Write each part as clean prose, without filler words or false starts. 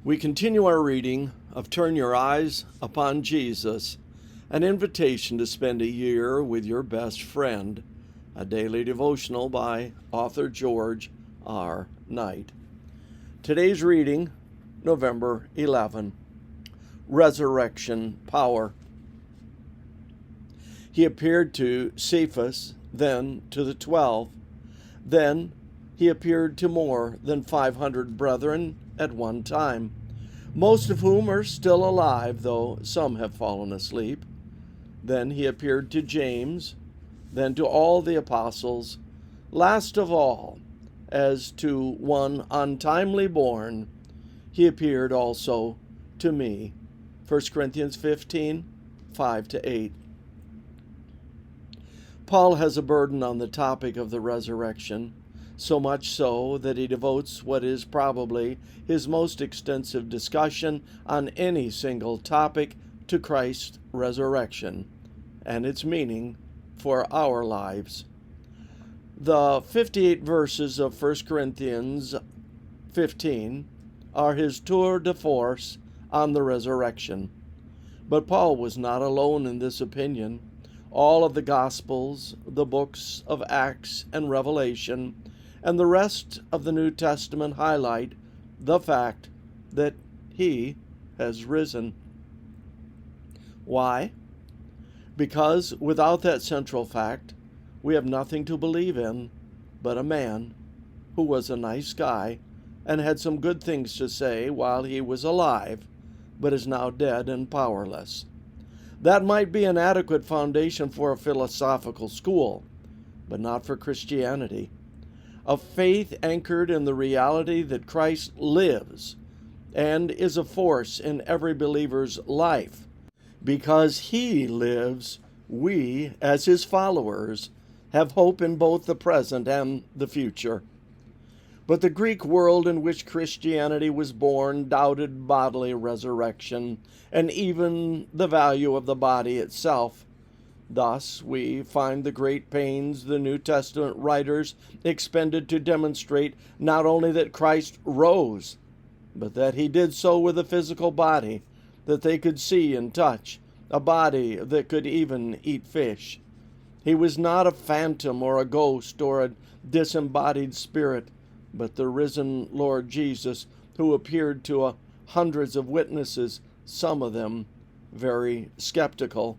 We continue our reading of Turn Your Eyes Upon Jesus, an invitation to spend a year with your best friend, a daily devotional by author George R. Knight. Today's reading, November 11, Resurrection Power. He appeared to Cephas, then to the 12. Then he appeared to more than 500 brethren at one time, most of whom are still alive, though some have fallen asleep. Then he appeared to James, then to all the apostles. Last of all, as to one untimely born, he appeared also to me. 1 Corinthians 15, 5-8. Paul has a burden on the topic of the resurrection, so much so that he devotes what is probably his most extensive discussion on any single topic to Christ's resurrection and its meaning for our lives. The 58 verses of 1 Corinthians 15 are his tour de force on the resurrection. But Paul was not alone in this opinion. All of the Gospels, the books of Acts and Revelation, and the rest of the New Testament highlight the fact that he has risen. Why? Because without that central fact, we have nothing to believe in but a man who was a nice guy and had some good things to say while he was alive, but is now dead and powerless. That might be an adequate foundation for a philosophical school, but not for Christianity. A faith anchored in the reality that Christ lives and is a force in every believer's life. Because he lives, we, as his followers, have hope in both the present and the future. But the Greek world in which Christianity was born doubted bodily resurrection and even the value of the body itself. Thus, we find the great pains the New Testament writers expended to demonstrate not only that Christ rose, but that he did so with a physical body that they could see and touch, a body that could even eat fish. He was not a phantom or a ghost or a disembodied spirit, but the risen Lord Jesus, who appeared to hundreds of witnesses, some of them very skeptical.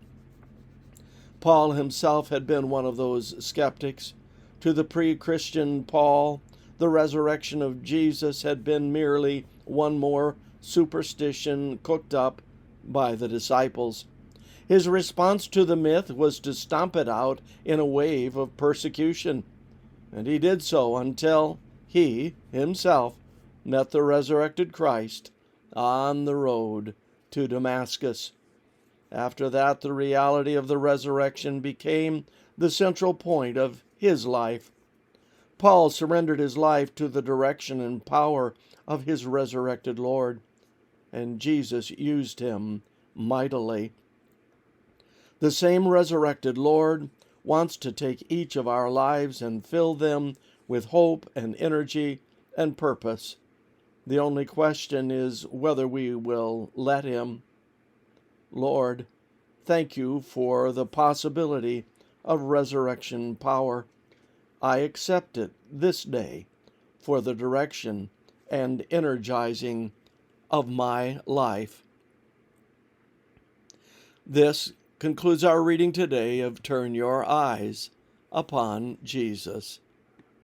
Paul himself had been one of those skeptics. To the pre-Christian Paul, the resurrection of Jesus had been merely one more superstition cooked up by the disciples. His response to the myth was to stomp it out in a wave of persecution, and he did so until he himself met the resurrected Christ on the road to Damascus. After that, the reality of the resurrection became the central point of his life. Paul surrendered his life to the direction and power of his resurrected Lord, and Jesus used him mightily. The same resurrected Lord wants to take each of our lives and fill them with hope and energy and purpose. The only question is whether we will let him. Lord, thank you for the possibility of resurrection power. I accept it this day for the direction and energizing of my life. This concludes our reading today of Turn Your Eyes Upon Jesus.